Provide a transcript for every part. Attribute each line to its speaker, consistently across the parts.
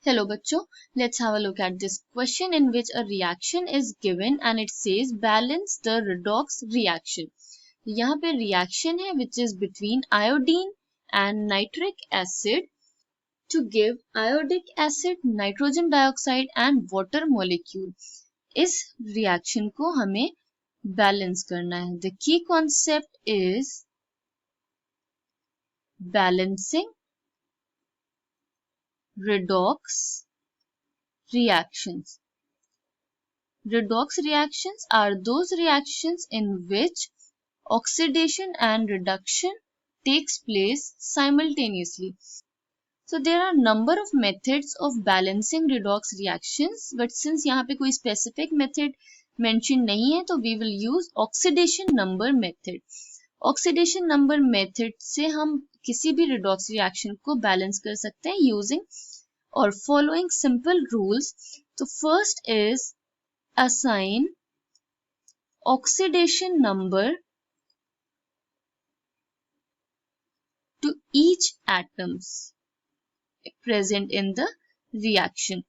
Speaker 1: Hello बच्चों, let's have a look at this question in which a reaction is given and it says balance the redox reaction. यहाँ पे reaction है which is between iodine and nitric acid to give iodic acid, nitrogen dioxide and water molecule. इस reaction को हमें balance करना है. The key concept is balancing redox reactions. Redox reactions are those reactions in which oxidation and reduction takes place simultaneously. So there are number of methods of balancing redox reactions, but since यहाँ पे कोई specific method mention नहीं है, तो we will use oxidation number method. Oxidation number method से हम किसी भी redox reaction को balance कर सकते हैं using or following simple rules. So first is assign oxidation number to each atoms present in the reaction.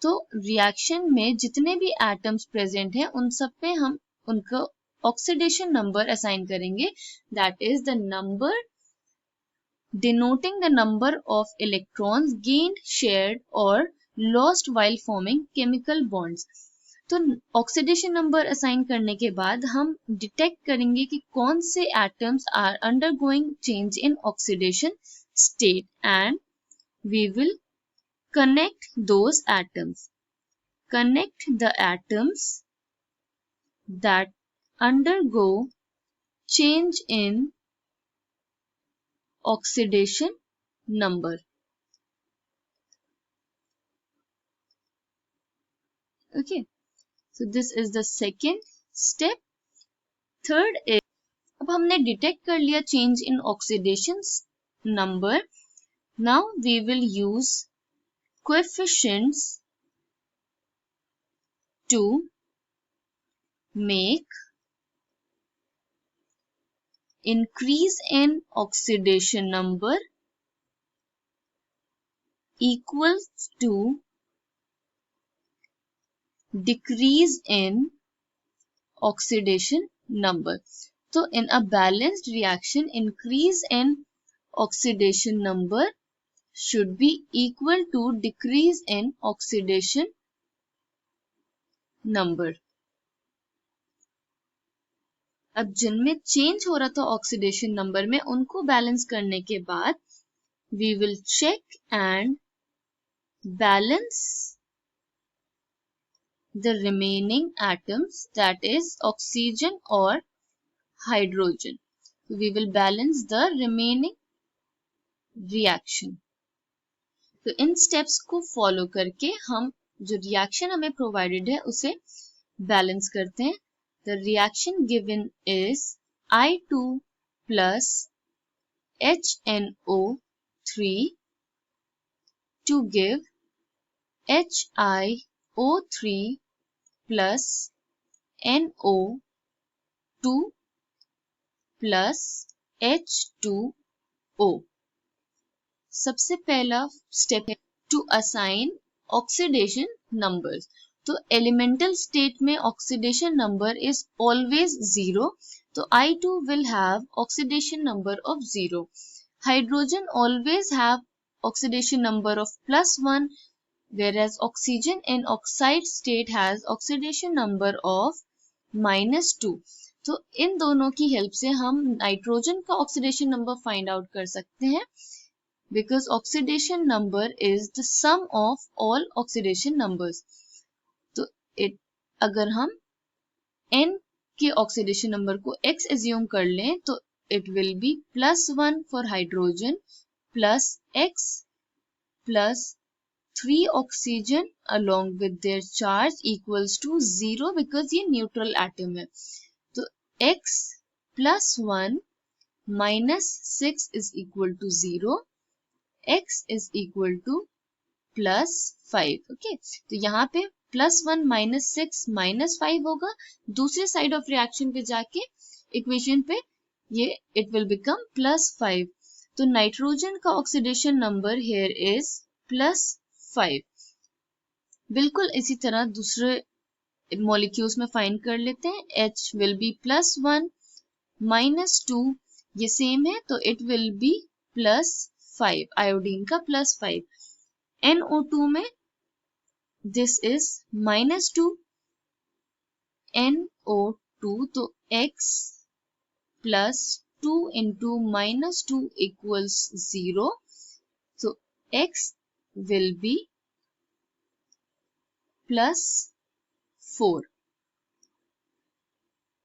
Speaker 1: तो reaction में जितने भी atoms present हैं उन सब पे हम उनको oxidation number assign करेंगे. That is the number denoting the number of electrons gained, shared or lost while forming chemical bonds. तो ऑक्सीडेशन नंबर असाइन करने के बाद हम डिटेक्ट करेंगे कि कौन से atoms are undergoing change in oxidation state and we will connect those atoms. Connect the atoms that undergo change in oxidation number. Okay. So this is the second step. Third is, अब हमने detect कर लिया change in oxidation number. Now we will use coefficients to make increase in oxidation number equals to decrease in oxidation number. So in a balanced reaction, increase in oxidation number should be equal to decrease in oxidation number. अब जिनमें change हो रहा था oxidation number में उनको balance करने के बाद we will check and balance the remaining atoms, that is oxygen or hydrogen. We will balance the remaining reaction. तो इन steps को follow करके हम जो reaction हमें provided है उसे balance करते हैं. The reaction given is I2 plus HNO3 to give HiO3 plus NO2 plus H2O. सबसे पहला स्टेप है टू असाइन ऑक्सीडेशन नंबर्स. तो एलिमेंटल स्टेट में ऑक्सीडेशन नंबर इज ऑलवेज 0. तो I2 will have oxidation number of 0. Hydrogen always have oxidation number of +1, whereas oxygen in oxide state has oxidation number of -2. तो इन दोनों की help से हम nitrogen का oxidation number find out कर सकते हैं, because oxidation number is the sum of all oxidation numbers. तो अगर हम n के ऑक्सीडेशन नंबर को x एज्यूम कर लें तो it will be +1 for hydrogen plus x plus 3 oxygen along with their charge equals to 0 because ये neutral atom है. तो x plus 1 minus 6 is equal to 0. x is equal to plus 5. Okay. तो यहाँ पे +1 minus 6 minus 5 होगा. दूसरे side of reaction पे जाके इक्वेशन पे ये it will become +5. तो नाइट्रोजन का ऑक्सीडेशन नंबर here is +5. बिल्कुल इसी तरह दूसरे मॉलिक्यूल्स में फाइंड कर लेते हैं. H will be +1 -2 ये सेम है तो इट विल बी +5 आयोडीन का +5. NO2 में दिस इज -2 NO2 तो X +2 into -2 equals 0. So X will be +4.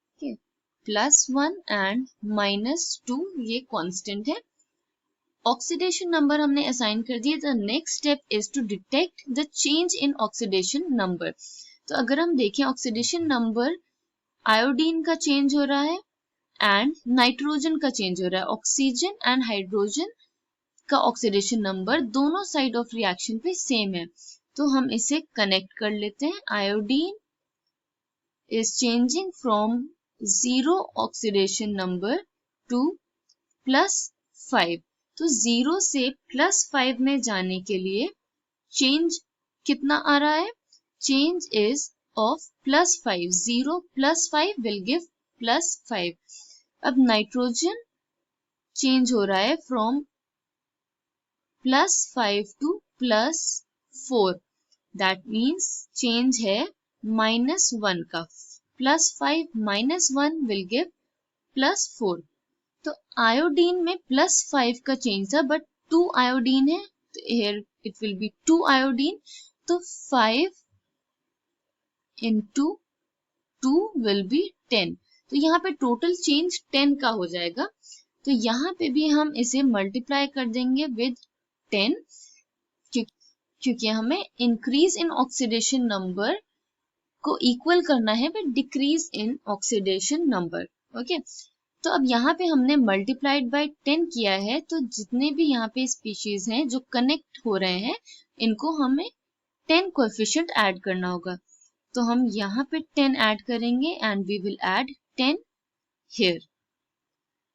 Speaker 1: Okay. +1 and -2 ये कांस्टेंट है. ऑक्सीडेशन नंबर हमने असाइन कर दिए. The next step is to detect the change in oxidation number. तो अगर हम देखें ऑक्सीडेशन नंबर आयोडीन का चेंज हो रहा है एंड नाइट्रोजन का चेंज हो रहा है. ऑक्सीजन एंड हाइड्रोजन का ऑक्सीडेशन नंबर दोनों साइड ऑफ रिएक्शन पे सेम है तो हम इसे कनेक्ट कर लेते हैं. Iodine is changing from 0 oxidation number two +5. तो 0 से +5 में जाने के लिए चेंज कितना आ रहा है? Change is of +5. 0 +5 will give +5. अब नाइट्रोजन चेंज हो रहा है from +5 to +4. That means change है -1 का. +5 -1 विल गिव +4. तो आयोडीन में +5 का चेंज था बट 2 आयोडीन है तो here it will be 2 iodine. तो 5 into 2 will be 10. तो यहाँ पे टोटल चेंज 10 का हो जाएगा. तो यहाँ पे भी हम इसे मल्टीप्लाई कर देंगे विद 10 क्योंकि हमें इंक्रीज इन ऑक्सीडेशन नंबर को इक्वल करना है with decrease in oxidation number. Okay तो अब यहाँ पे हमने मल्टीप्लाइड बाय 10 किया है तो जितने भी यहाँ पे स्पीशीज हैं जो कनेक्ट हो रहे हैं इनको हमें 10 कोएफिशिएंट ऐड करना होगा. तो हम यहाँ पे 10 ऐड करेंगे and we will add 10 here.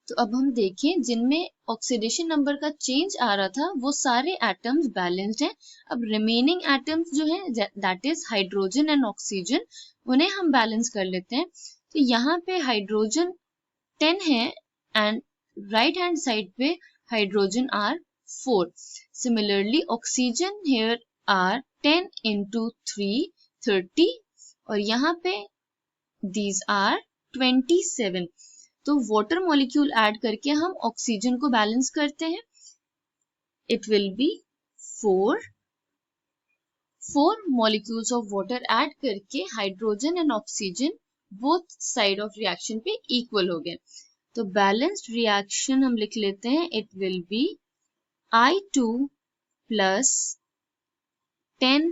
Speaker 1: तो अब हम देखें जिनमें ऑक्सीडेशन नंबर का चेंज आ रहा था वो सारे एटम्स बैलेंस्ड हैं. अब रिमेनिंग एटम्स जो हैं that is hydrogen and oxygen उन्हें हम बैलेंस कर लेते हैं. तो यहाँ पे हाइड्रोजन 10 है एंड राइट हैंड साइड पे hydrogen are 4. Similarly oxygen here are 10 into 3 30 और यहाँ पे these are 27. तो वाटर मॉलिक्यूल ऐड करके हम ऑक्सीजन को बैलेंस करते हैं. It will be 4 molecules of water add करके hydrogen and oxygen both side of reaction पे इक्वल हो गए. तो बैलेंस्ड रिएक्शन हम लिख लेते हैं. It will be I2 plus 10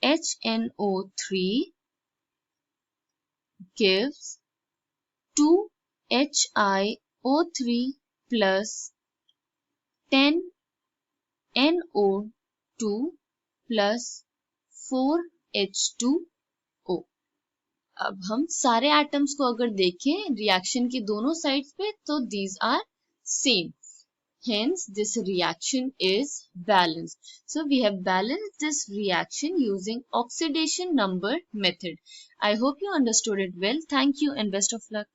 Speaker 1: HNO3 gives 2 HiO3 plus 10 NO2 plus 4 H2O. अब हम सारे एटम्स को अगर देखें रिएक्शन की दोनों साइड्स पे तो these are same. Hence, this reaction is balanced. So, we have balanced this reaction using oxidation number method. I hope you understood it well. Thank you and best of luck.